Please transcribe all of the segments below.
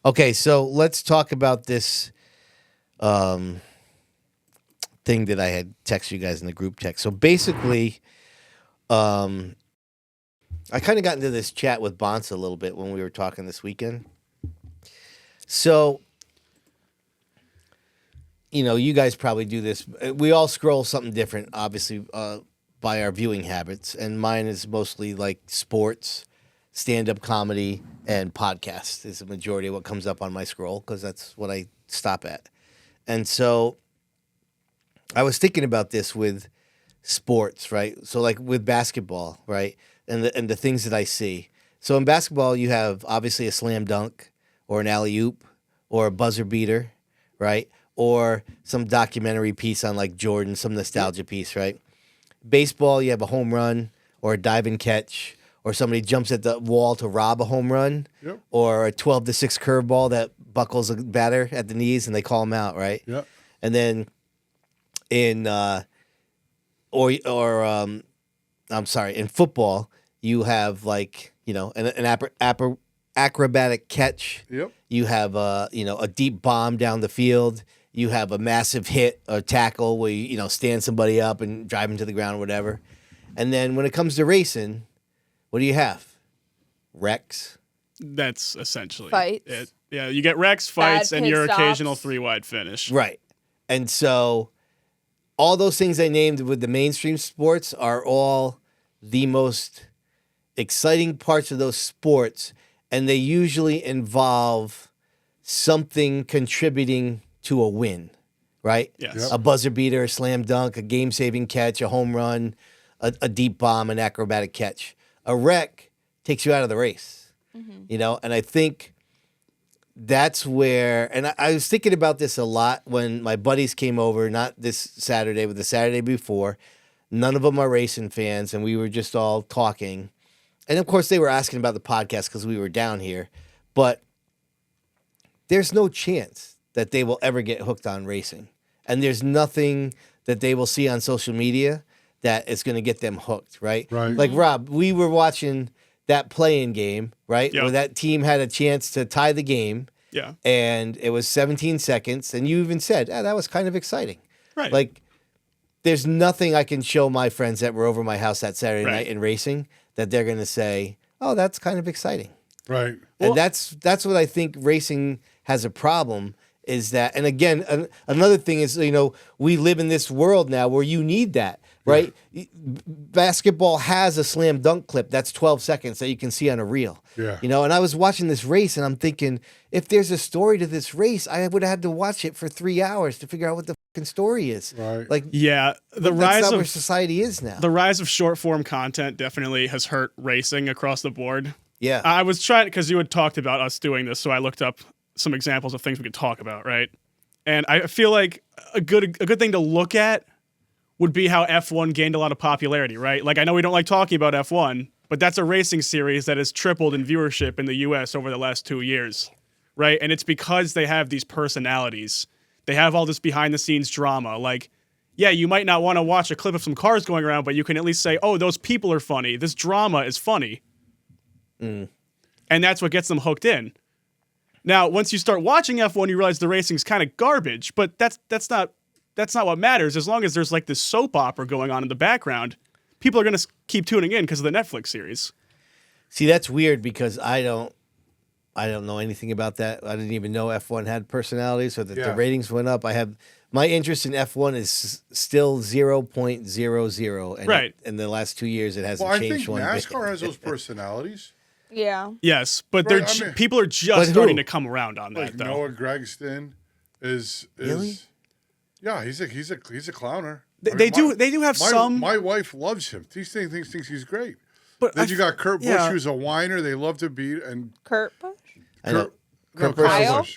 Okay, so let's talk about this thing that I had texted you guys in the group text. So basically, I kind of got into this chat with Bonsa a little bit when we were talking this weekend. So, you guys probably do this. We all scroll something different, obviously, by our viewing habits. And mine is mostly like sports, stand-up comedy, and podcasts is the majority of what comes up on my scroll because that's what I stop at. And so I was thinking about this with sports, right? So like with basketball, right? And the things that I see. So in basketball, you have obviously a slam dunk or an alley-oop or a buzzer beater, right? Or some documentary piece on like Jordan, some nostalgia piece, right? Baseball, you have a home run or a dive and catch, or somebody jumps at the wall to rob a home run, or a 12-6 curveball that buckles a batter at the knees and they call him out, right? Yep. And then in in football, you have like, an acrobatic catch. Yep. You have a deep bomb down the field. You have a massive hit or tackle where you stand somebody up and drive them to the ground or whatever. And then when it comes to racing, what do you have? Wrecks. That's essentially fights. it. Yeah, you get wrecks, fights, Bad and pit your stops. occasional 3-wide finish. Right. And so all those things I named with the mainstream sports are all the most exciting parts of those sports, and they usually involve something contributing to a win, right? Yes. Yep. A buzzer beater, a slam dunk, a game-saving catch, a home run, a deep bomb, an acrobatic catch. A wreck takes you out of the race, and I think that's where, and I was thinking about this a lot when my buddies came over, not this Saturday, but the Saturday before. None of them are racing fans, and we were just all talking. And of course, they were asking about the podcast because we were down here, but there's no chance that they will ever get hooked on racing. And there's nothing that they will see on social media that is going to get them hooked, right? Right. Like, Rob, we were watching that play-in game, right? Yep. Where that team had a chance to tie the game. Yeah. And it was 17 seconds. And you even said, that was kind of exciting. Right. Like, there's nothing I can show my friends that were over my house that Saturday Right. night in racing that they're going to say, oh, that's kind of exciting. Right. And that's what I think racing has a problem is that, and again, another thing is, we live in this world now where you need that, right? Yeah. Basketball has a slam dunk clip that's 12 seconds that you can see on a reel. Yeah. And I was watching this race and I'm thinking, if there's a story to this race, I would have had to watch it for 3 hours to figure out what the fucking story is. Right. Like, Yeah, that's not where society is now. The rise of short form content definitely has hurt racing across the board. Yeah. I was trying, because you had talked about us doing this, so I looked up some examples of things we could talk about, right? And I feel like a good thing to look at would be how F1 gained a lot of popularity, right? Like, I know we don't like talking about F1, but that's a racing series that has tripled in viewership in the US over the last 2 years, right? And it's because they have these personalities. They have all this behind-the-scenes drama. Like, yeah, you might not want to watch a clip of some cars going around, but you can at least say, oh, those people are funny. This drama is funny. And that's what gets them hooked in. Now, once you start watching F1, you realize the racing's kind of garbage, but that's not what matters. As long as there's like this soap opera going on in the background, people are going to keep tuning in because of the Netflix series. See, that's weird because I don't know anything about that. I didn't even know F1 had personalities or that the ratings went up. My interest in F1 is still 0.00. And right. In the last 2 years, it hasn't changed one bit. I think NASCAR has those personalities. Yeah. Yes, but people are just starting to come around on that, though. Noah Gregston is really? Yeah, he's a clowner. They do have some. My wife loves him. She thinks he's great. But then you got Kurt Busch, who's a whiner. They love to beat and Kurt Busch.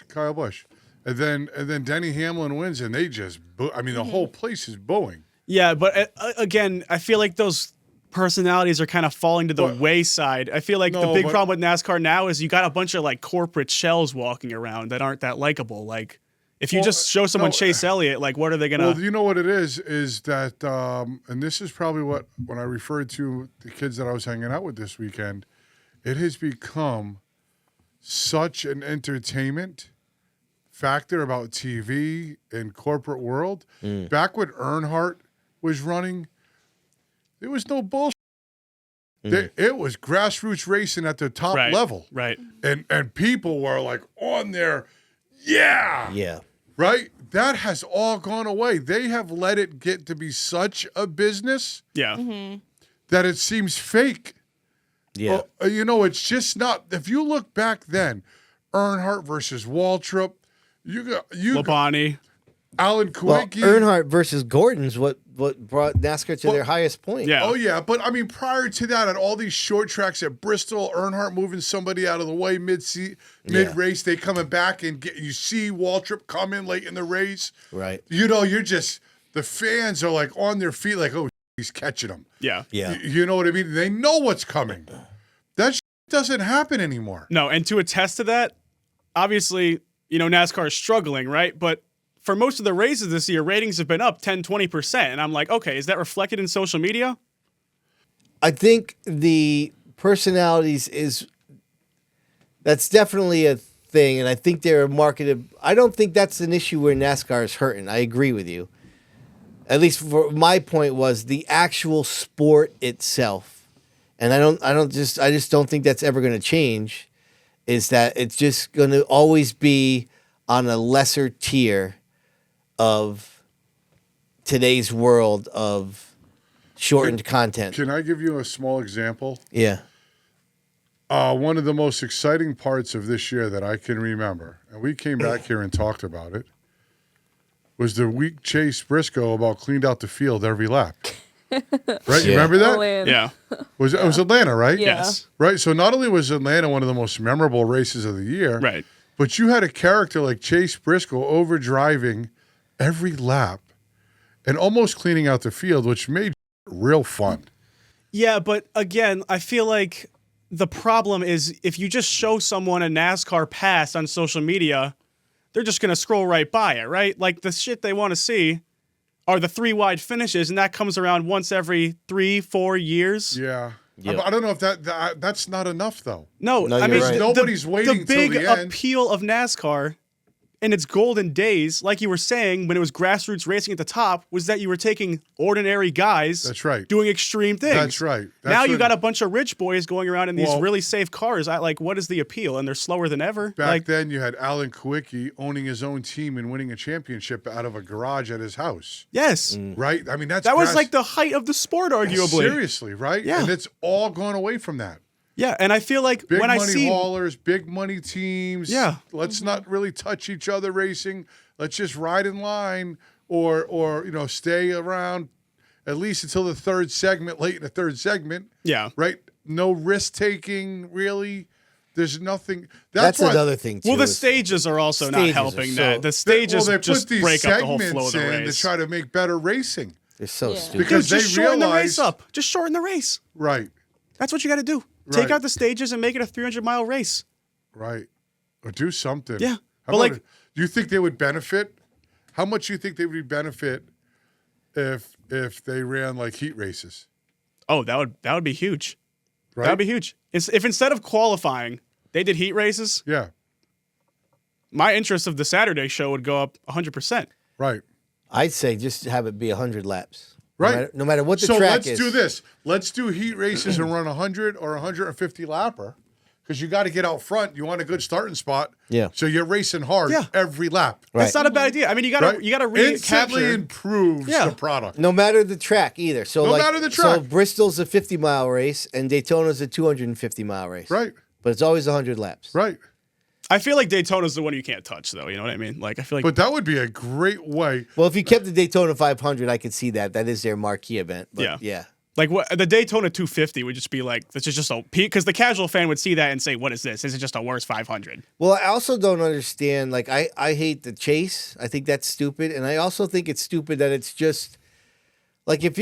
Kyle Busch, and then Denny Hamlin wins, and they just the whole place is booing. Yeah, but again, I feel like those personalities are kind of falling to the wayside. I feel like the big problem with NASCAR now is you got a bunch of like corporate shells walking around that aren't that likable. Like, if you just show someone Chase Elliott, like, what are they gonna? Well, you know what it is that, and this is probably when I referred to the kids that I was hanging out with this weekend, it has become such an entertainment factor about TV and corporate world. Back when Earnhardt was running, there was no bullshit. It was grassroots racing at the top level. Right. And people were like on there, yeah. Right? That has all gone away. They have let it get to be such a business that it seems fake. Yeah. It's just not. If you look back then, Earnhardt versus Waltrip, you got Labonte. Alan Well, Kulwicki. Earnhardt versus Gordon's what brought NASCAR to their highest point. Yeah. Oh, yeah. But, I mean, prior to that, at all these short tracks at Bristol, Earnhardt moving somebody out of the way mid-race, they coming back and you see Waltrip come in late in the race. Right. You're just, the fans are like on their feet like, oh, he's catching them. Yeah. Yeah. You know what I mean? They know what's coming. That doesn't happen anymore. No, and to attest to that, obviously, NASCAR is struggling, right? But for most of the races this year, ratings have been up 10, 20%. And I'm like, okay, is that reflected in social media? I think the personalities that's definitely a thing, and I think they're marketed. I don't think that's an issue where NASCAR is hurting. I agree with you. At least for my point was the actual sport itself, and I just don't think that's ever going to change. Is that it's just going to always be on a lesser tier of today's world of shortened content. Can I give you a small example? Yeah. One of the most exciting parts of this year that I can remember, and we came back here and talked about it, was the week Chase Briscoe about cleaned out the field every lap. Right? You remember that? Yeah. It was Atlanta, right? Yeah. Yes. Right? So not only was Atlanta one of the most memorable races of the year, Right. but you had a character like Chase Briscoe over driving every lap and almost cleaning out the field, which made real fun. Yeah, but again, I feel like the problem is if you just show someone a NASCAR pass on social media, they're just going to scroll right by it, right? Like the shit they want to see are the 3 wide finishes, and that comes around once every 3-4 years. Yeah. Yep. I don't know if that's not enough, though. No, No, I you're mean, right. Nobody's waiting the big till the end. appeal of NASCAR in its golden days, like you were saying, when it was grassroots racing at the top, was that you were taking ordinary guys That's right. doing extreme things. That's right. Now you when- got a bunch of rich boys going around in these Well- really safe cars. What is the appeal? And they're slower than ever. Back then, you had Alan Kulwicki owning his own team and winning a championship out of a garage at his house. Yes. Right? I mean, That was like the height of the sport, arguably. Seriously, right? Yeah. And it's all gone away from that. Yeah, and I feel like Big when money I see haulers, big money teams. Yeah. Let's not really touch each other racing. Let's just ride in line or stay around at least until the third segment, late in the third segment. yeah. Right? No risk taking, really. There's nothing. That's why- another thing too. Well, the is- stages are also not Stages are helping so- that. The stages they just put these break up the whole segments flow of the in race. to try to make better racing. They're so Yeah. stupid. Because Dude, just they shorten the realize, race up. Just shorten the race. Right, That's what you got to do. Take Right. out the stages and make it a 300-mile race. right. Or do something. Yeah, How but about like- it? Do you think they would benefit? How much do you think they would benefit if they ran like heat races? Oh, that would be huge. Right. That would be huge. If instead of qualifying, they did heat races, Yeah. my interest of the Saturday show would go up 100%. Right. I'd say just have it be 100 laps. Right. No matter what the so track let's is. do this. Let's do heat races and run 100 or 150 lapper because you got to get out front. You want a good starting spot. Yeah. So you're racing hard Yeah. every lap. Right. That's not a bad idea. I mean, you gotta Right? you gotta Instantly recapture. improves Yeah. the product. No matter the track either. So No like, matter the So track. Bristol's a 50-mile race and Daytona's a 250-mile race. Right. But it's always 100 laps. Right. I feel like Daytona's the one you can't touch, though. You know what I mean? Like I feel like But that would be a great way. Well, if you kept the Daytona 500, I could see that. That is their marquee event. But yeah. like what the Daytona 250 would just be like this is just a because the casual fan would see that and say, "What is this? Is it just a worse 500?" Well, I also don't understand. Like, I hate the chase. I think that's stupid. And I also think it's stupid that it's just like if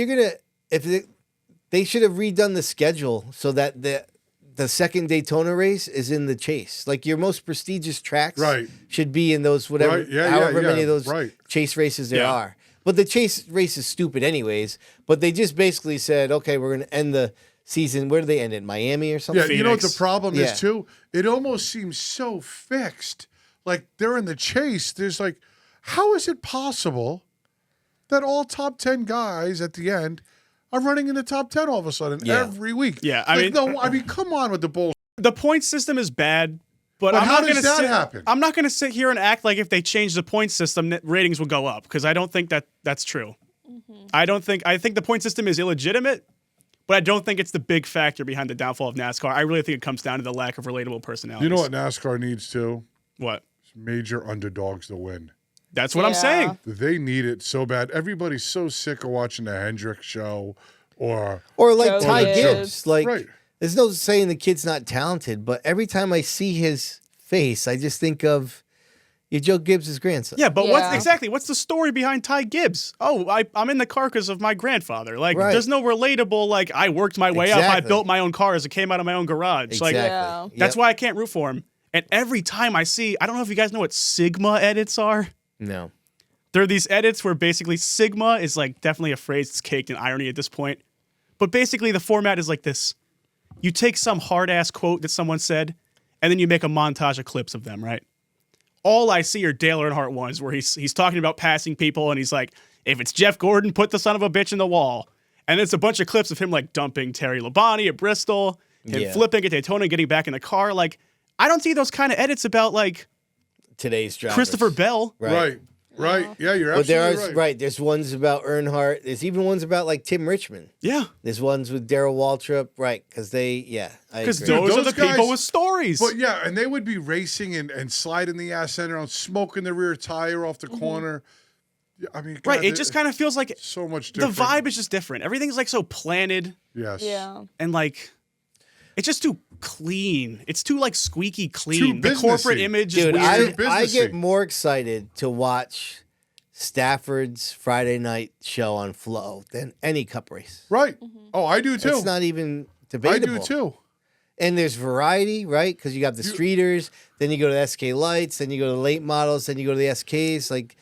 they should have redone the schedule so that the second Daytona race is in the chase. Like your most prestigious tracks Right. should be in those whatever, Right. Yeah, however yeah, many of yeah. those Right. chase races there Yeah. are. But the chase race is stupid anyways. But they just basically said, okay, we're going to end the season. Where do they end in Miami or something? Yeah, you know what the Phoenix. problem Yeah. is too? It almost seems so fixed. Like they're in the chase. There's like, how is it possible that all top 10 guys at the end are running in the top 10 all of a sudden every week? Yeah, I mean, come on with the bullshit. The point system is bad, but But I'm how not does going to that sit. happen? I'm not going to sit here and act like if they change the point system, ratings will go up because I don't think that's true. I think the point system is illegitimate, but I don't think it's the big factor behind the downfall of NASCAR. I really think it comes down to the lack of relatable personalities. You know what NASCAR needs too? What? Major underdogs to win. That's what I'm Yeah. saying. They need it so bad. Everybody's so sick of watching the Hendrick show or Or Joe Ty Gibbs. Gibbs. Like, Right. there's no saying the kid's not talented, but every time I see his face, I just think of you're Joe Gibbs' grandson. Yeah, but Yeah. what's the story behind Ty Gibbs? Oh, I'm in the car because of my grandfather. Like, Right. there's no relatable, like, I worked my way up, I Exactly. built my own cars, it came out of my own garage. Exactly. Like, Yeah. that's why I can't root for him. And every time I see, I don't know if you guys know what Sigma edits are. No. There are these edits where basically Sigma is like definitely a phrase that's caked in irony at this point. But basically the format is like this. You take some hard ass quote that someone said, and then you make a montage of clips of them, right? All I see are Dale Earnhardt ones where he's talking about passing people and he's like, if it's Jeff Gordon, put the son of a bitch in the wall. And it's a bunch of clips of him like dumping Terry Labonte at Bristol, him Yeah. flipping at Daytona and getting back in the car. Like, I don't see those kind of edits about like Today's drivers. Christopher Bell. right. Yeah, you're But there absolutely are right. right. There's ones about Earnhardt. There's even ones about like Tim Richmond. Yeah. There's ones with Darrell Waltrip, right? Because I Because agree. those are the those guys- people with stories. But yeah, and they would be racing and sliding the ass end around, smoking the rear tire off the corner. Yeah, I mean, right. God, It just kind of feels like so much the different. vibe is just different. Everything's like so planted Yes. Yeah. and like it's just too clean. It's too like squeaky clean. Too The corporate businessy. image Dude, is I weird. businessy. get more excited to watch Stafford's Friday night show on Flow than any Cup race. Right. Oh, I do too. It's not even I debatable. do too. And there's variety, right? Because you got the streeters, then you go to the SK lights, then you go to the late models, then you go to the SKs. Like,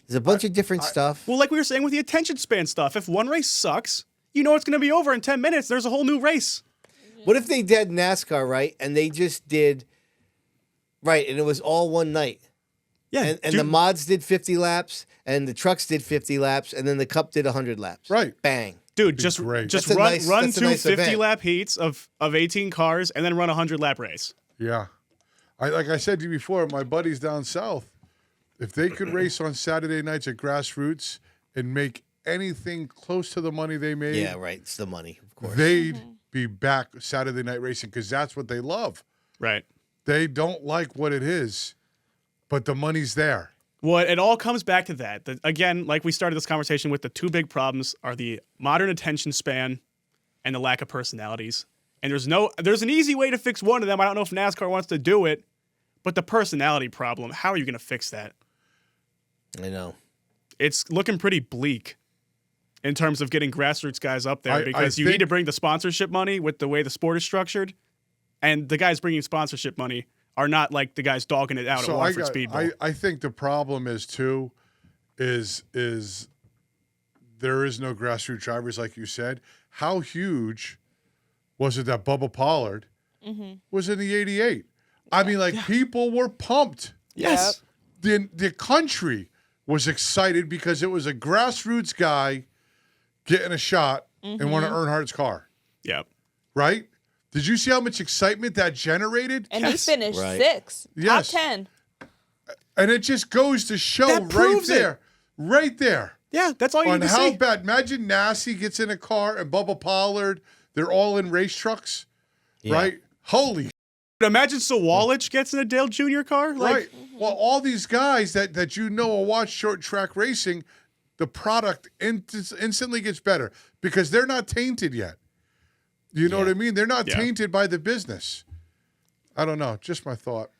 there's a bunch of different stuff. Well, like we were saying with the attention span stuff, if one race sucks, you know it's going to be over in 10 minutes. There's a whole new race. What if they did NASCAR, right? And they just did, right, and it was all one night. Yeah. And the mods did 50 laps, and the trucks did 50 laps, and then the Cup did 100 laps. Right. Bang. Dude, just great. just That's a run nice- run that's a two nice event. 50-lap heats of 18 cars and then run a 100-lap race. Yeah. Like I said to you before, my buddies down south, if they could race on Saturday nights at Grassroots and make anything close to the money they made, Yeah, right. It's the money, of course. they'd be back Saturday night racing because that's what they love. Right. They don't like what it is, but the money's there. Well, it all comes back to that. Again, like we started this conversation with, the two big problems are the modern attention span and the lack of personalities. And there's an easy way to fix one of them. I don't know if NASCAR wants to do it, but the personality problem, how are you going to fix that? I know. It's looking pretty bleak in terms of getting grassroots guys up there I because you need think- to bring the sponsorship money with the way the sport is structured. And the guys bringing sponsorship money are not like the guys dogging it out at Waterford Speedbowl. I think the problem is too, is there is no grassroots drivers like you said. How huge was it that Bubba Pollard was in the '88? I mean, like people were pumped. Yes. The country was excited because it was a grassroots guy getting a shot in one of Earnhardt's car, Yeah. right? Did you see how much excitement that generated? And Yes. he finished Right. 6th. Yes. Top 10. And it just goes to show That right proves it. there, right there, Yeah, that's all you on need to how see. bad. Imagine Nassie gets in a car and Bubba Pollard, they're all in race trucks, Yeah. right? Holy Imagine Sawalich gets in a Dale Jr. car. Like, right. Well, all these guys that you know will watch short track racing, the product instantly gets better because they're not tainted yet. You know what I mean? They're not Yeah. tainted by the business. I don't know. Just my thought.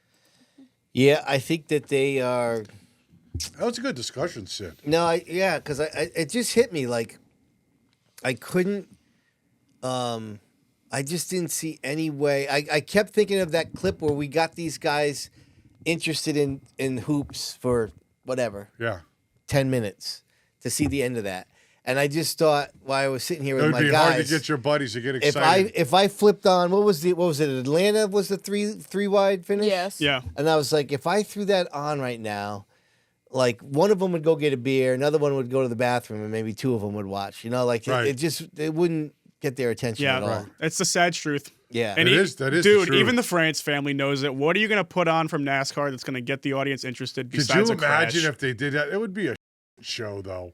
Yeah, I think that they are. That was a good discussion, Sid. No, because I it just hit me like I couldn't. I just didn't see any way. I kept thinking of that clip where we got these guys interested in hoops for whatever Yeah. 10 minutes to see the end of that. And I just thought while I was sitting here It with would my be hard to guys, get your buddies to get excited. if I flipped on what was it? Atlanta was the three wide finish. Yes. Yeah. And I was like, if I threw that on right now, like one of them would go get a beer, another one would go to the bathroom, and maybe two of them would watch. You know, like Right. it wouldn't get their attention Yeah, at all. it's the sad truth. Yeah. And That is the dude. truth. Even the France family knows it. What are you going to put on from NASCAR that's going to get the audience interested? Could Besides you a crash? imagine if they did that? It would be a show, though,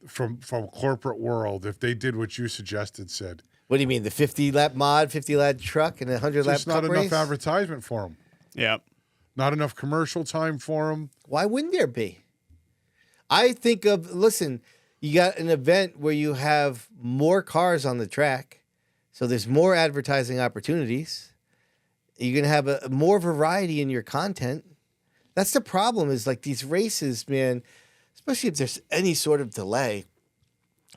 from corporate world if they did what you suggested, Sid. What do you mean? The 50-lap mod, 50-lap truck, and a 100-lap Just not cup enough race? advertisement for them. Yeah. Not enough commercial time for them. Why wouldn't there be? I think listen, you got an event where you have more cars on the track, so there's more advertising opportunities. You're going to have more variety in your content. That's the problem is like these races, man, especially if there's any sort of delay.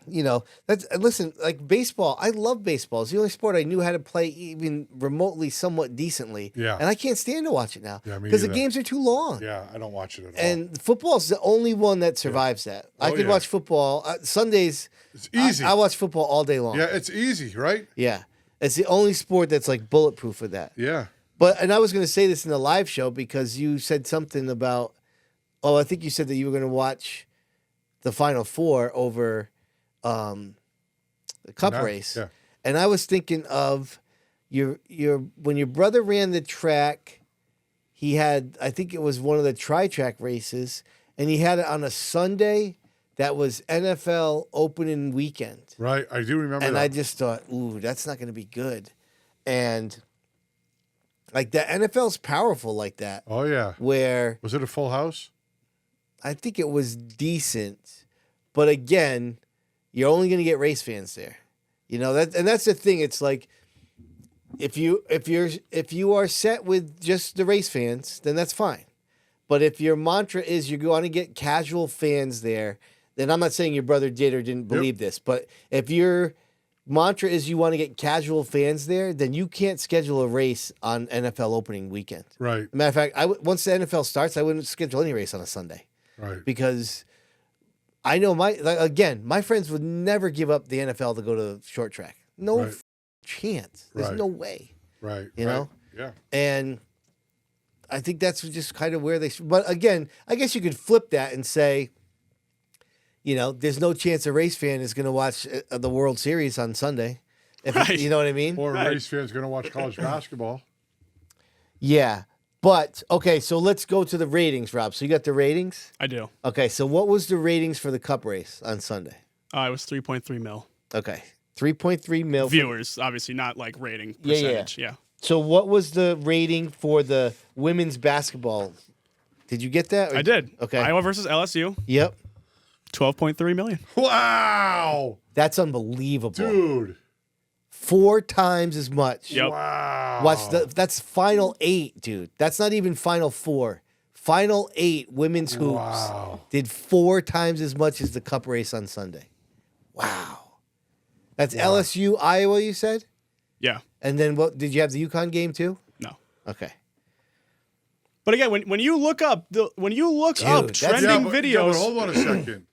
You know, listen, like baseball, I love baseball. It's the only sport I knew how to play even remotely somewhat decently. Yeah. And I can't stand to watch it now Yeah, me because the either. games are too long. Yeah, I don't watch it at all. And football's the only one that survives that. I Oh, could yeah. watch football Sundays. It's easy. I watch football all day long. Yeah, it's easy, right? Yeah. It's the only sport that's like bulletproof for that. Yeah. And I was going to say this in the live show because you said something about, I think you said that you were going to watch the Final Four over the Cup Yeah, race. yeah. And I was thinking of when your brother ran the track, he had, I think it was one of the tri-track races, and he had it on a Sunday that was NFL opening weekend. Right. I do remember And that. I just thought, ooh, that's not going to be good. And like the NFL's powerful like that, Oh, yeah. where Was it a full house? I think it was decent. But again, you're only going to get race fans there. You know, that's the thing. It's like if you are set with just the race fans, then that's fine. But if your mantra is you're going to get casual fans there, then I'm not saying your brother did or didn't believe this, but if your mantra is you want to get casual fans there, then you can't schedule a race on NFL opening weekend. Right. Matter of fact, once the NFL starts, I wouldn't schedule any race on a Sunday Right. because I know my friends would never give up the NFL to go to short track. No Right. chance. There's Right. no way. Right. You right. know? Yeah. And I think that's just kind of where but again, I guess you could flip that and say, you know, there's no chance a race fan is going to watch the World Series on Sunday. Right. You know what I mean? Or Right. a race fan's going to watch college basketball. Yeah. But, okay, so let's go to the ratings, Rob. So you got the ratings? I do. Okay, so what was the ratings for the Cup race on Sunday? It was 3.3 mil. Okay. 3.3 mil. Viewers, obviously, not like rating Yeah, yeah. percentage. Yeah. So what was the rating for the women's basketball? Did you get that? I did. Okay. Iowa versus LSU, Yep. 12.3 million. Wow. That's unbelievable. Dude. 4 times as much. Yep. Wow. That's Final 8, dude. That's not even Final 4. Final 8 women's hoops Wow. did 4 times as much as the Cup race on Sunday. Wow. That's LSU, Iowa, you said? Yeah. And then what? Did you have the UConn game too? No. Okay. But again, when you look up Dude, that's- trending but videos, hold on a second.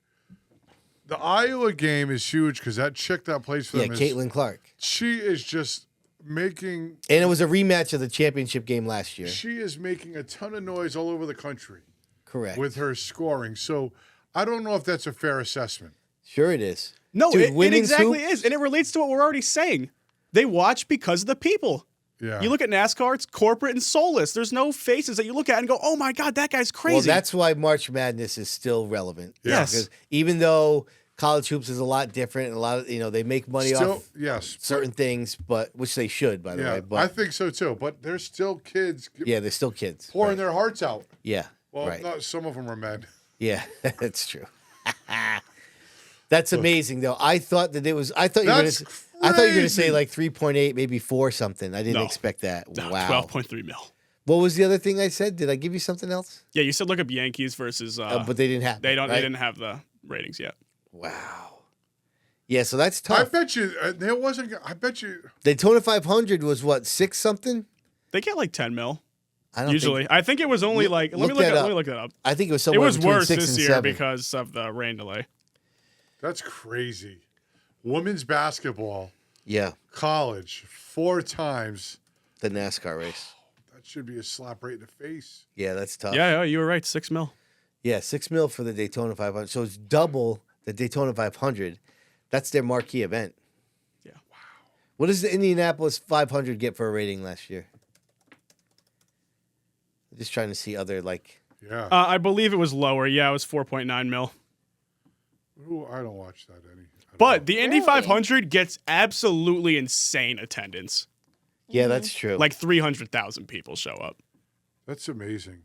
The Iowa game is huge because that chick that plays for Yeah, them, Caitlin Clark. she is just making. And it was a rematch of the championship game last year. She is making a ton of noise all over the country Correct. with her scoring. So I don't know if that's a fair assessment. Sure it is. no, Dude, it women's exactly hoops- is, and it relates to what we're already saying. They watch because of the people. Yeah. You look at NASCAR; it's corporate and soulless. There's no faces that you look at and go, "Oh my God, that guy's crazy." Well, that's why March Madness is still relevant. Yes. Because even though college hoops is a lot different and a lot of, they make money Still, off yes. certain things, but which they should, by the Yeah, way. But I think so too. But there's still kids yeah, they're still kids. pouring Right. their hearts out. Yeah. Well, right. not some of them are men. Yeah, that's true. That's amazing, though. I thought that it was. I thought you were going That's to. I thought you were going to say crazy. like 3.8, maybe 4 something. I didn't No. expect that. No, Wow. 12.3 mil. What was the other thing I said? Did I give you something else? Yeah, you said look up Yankees versus. But they didn't have. They it, don't. right? They didn't have the ratings yet. Wow. Yeah, so that's I tough. bet you there wasn't. I bet you. Daytona 500 was what, 6 something? They get like 10 mil I don't usually. Think, I think it was only like. Let me look that up. look that up. I think it was It somewhere was between worse 6 this and year 7. because of the rain delay. That's crazy. Women's basketball, Yeah, college, 4 times. the NASCAR race. That should be a slap right in the face. Yeah, that's tough. Yeah, you were right. $6 million. Yeah, $6 million for the Daytona 500. So it's double the Daytona 500. That's their marquee event. Yeah. Wow. What does the Indianapolis 500 get for a rating last year? I'm just trying to see other Yeah. I believe it was lower. Yeah, it was 4.9 mil. Ooh, I don't watch that any. But the Indy Really? 500 gets absolutely insane attendance. Yeah, that's true. Like 300,000 people show up. That's amazing.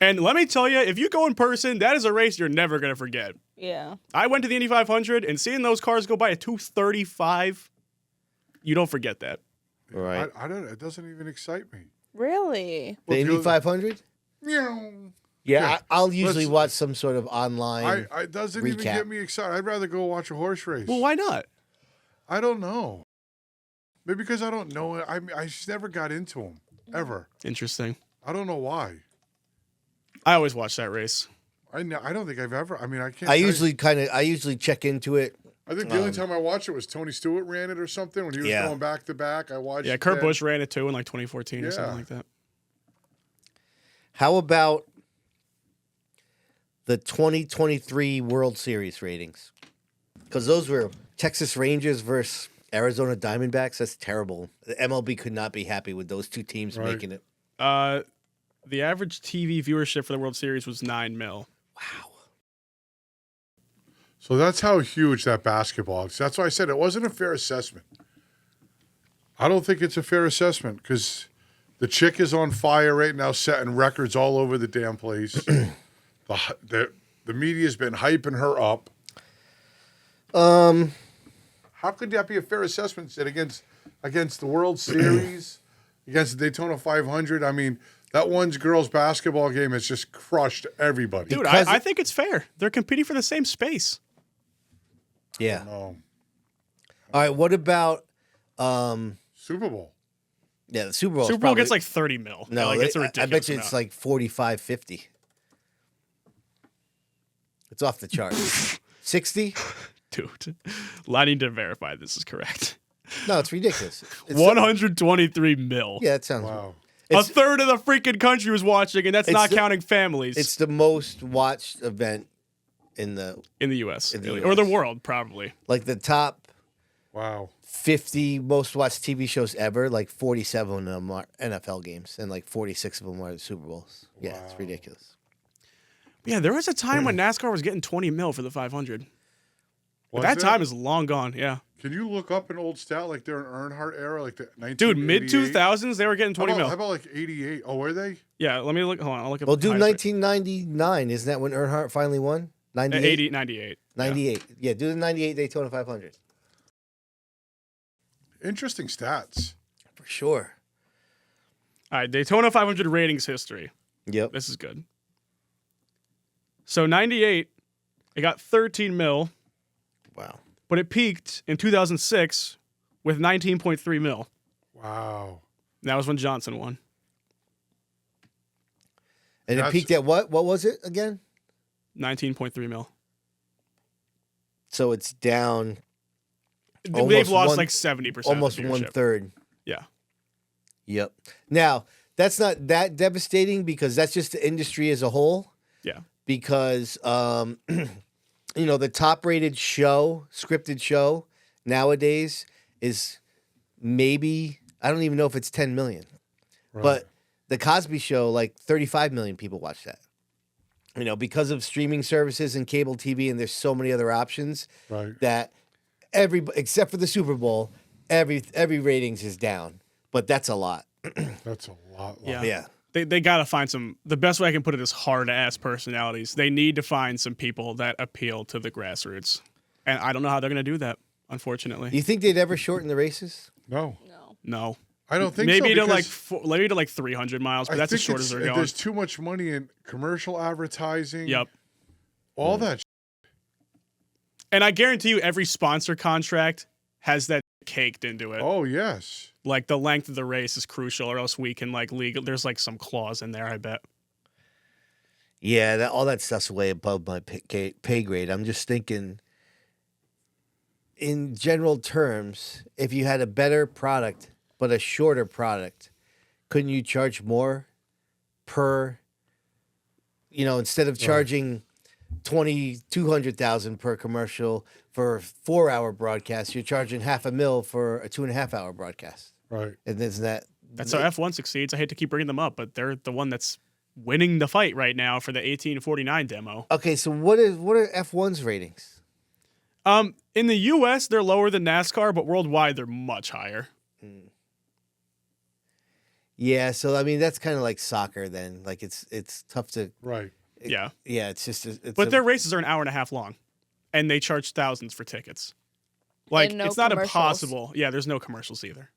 And let me tell you, if you go in person, that is a race you're never going to forget. Yeah. I went to the Indy 500 and seeing those cars go by at 235, you don't forget that. Right. I don't. It doesn't even excite me. Really? The Indy 500? Meow. Yeah, I'll usually Let's- watch some sort of online. It doesn't even recap. get me excited. I'd rather go watch a horse race. Well, why not? I don't know. Maybe because I don't know it. I just never got into them ever. Interesting. I don't know why. I always watch that race. I don't think I've ever. I mean, I can't. I tell you. usually check into it. I think the only time I watched it was Tony Stewart ran it or something when he was Yeah. going back to back. I watched. Yeah, Kurt that. Busch ran it too in like 2014 or Yeah. something like that. How about the 2023 World Series ratings? Because those were Texas Rangers versus Arizona Diamondbacks. That's terrible. The MLB could not be happy with those two teams Right. making it. The average TV viewership for the World Series was 9 mil. Wow. So that's how huge that basketball is. That's why I said it wasn't a fair assessment. I don't think it's a fair assessment because the chick is on fire right now, setting records all over the damn place. the media's been hyping her up. How could that be a fair assessment set against the World Series, against the Daytona 500? I mean, that one girls' basketball game has just crushed everybody. Dude, Because I think it's fair. They're competing for the same space. Yeah. No. All right. What about Super Bowl. yeah, the Super Bowl? Super Bowl gets like 30 mil. no. Like, it's a I ridiculous bet you amount. it's like 45, 50. It's off the charts. 60? Dude, I need to verify this is correct. No, it's ridiculous. It's 123 mil. yeah, that sounds. Wow. A It's, third of the freaking country was watching, and that's It's not the- counting families it's the most watched event in the in the U.S. in the or the US. world, probably. like the top Wow. 50 most watched TV shows ever. Like 47 of them are NFL games, and like 46 of them are the Super Bowls. Yeah, it's Wow. ridiculous. Yeah, there was a time when NASCAR was getting 20 mil for the 500. But Was that it? time is long gone. Yeah, Can you look up an old stat like they're an Earnhardt era, like the 1988? dude, mid 2000s they were getting 20 How mil. about like 88? Oh, were they? Yeah, let me look. Hold on, I'll look up. Well, the do highest rate. 1999. Isn't that when Earnhardt finally won? 98? 80, 98. 98. Yeah, do the 98 Daytona 500. Interesting stats. For sure. All right, Daytona 500 ratings history. Yep. This is good. So 98, it got 13 mil, Wow. but it peaked in 2006 with 19.3 mil. Wow. And that was when Johnson won. And it That's- peaked at what? What was it again? 19.3 mil. So it's down They've Almost lost one- like 70%. almost of the one viewership. third. Yeah. Yep. Now, that's not that devastating because that's just the industry as a whole. Yeah. Because, the top rated scripted show nowadays is maybe, I don't even know if it's 10 million. Right. But the Cosby Show, like 35 million people watch that. Because of streaming services and cable TV, and there's so many other options Right. that except for the Super Bowl, every ratings is down. But that's a lot. That's a lot. Yeah. Yeah. They got to find some. The best way I can put it is hard ass personalities. They need to find some people that appeal to the grassroots. And I don't know how they're going to do that, unfortunately. Do you think they'd ever shorten the races? No, No. No. I don't think Maybe so. to like 300 miles, but that's as short as they're going. There's too much money in commercial advertising. Yep. All that. And I guarantee you every sponsor contract has that caked into it. Oh, yes. Like the length of the race is crucial, or else we can like legal. There's like some clause in there, I bet. Yeah, all that stuff's way above my pay grade. I'm just thinking, in general terms, if you had a better product but a shorter product, couldn't you charge more per? Instead of charging 200,000 per commercial for a 4-hour broadcast, you're charging $500,000 for a 2.5-hour broadcast. Right. And isn't That's how F1 succeeds. I hate to keep bringing them up, but they're the one that's winning the fight right now for the 1849 demo. Okay, so what are F1's ratings? In the U.S., they're lower than NASCAR, but worldwide, they're much higher. Yeah, so I mean that's kind of like soccer then. Like it's tough to Right. Yeah. Yeah, it's just But their races are an hour and a half long, and they charge thousands for tickets. Like, And no it's not commercials. impossible. Yeah, there's no commercials either.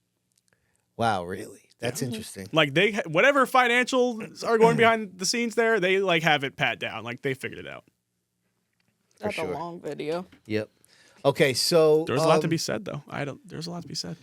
Wow, really? That's interesting. Like, whatever financials are going behind the scenes there, they, like, have it pat down. Like, they figured it out. That's sure. a long video. Yep. Okay, so There's a lot to be said, though. There's a lot to be said.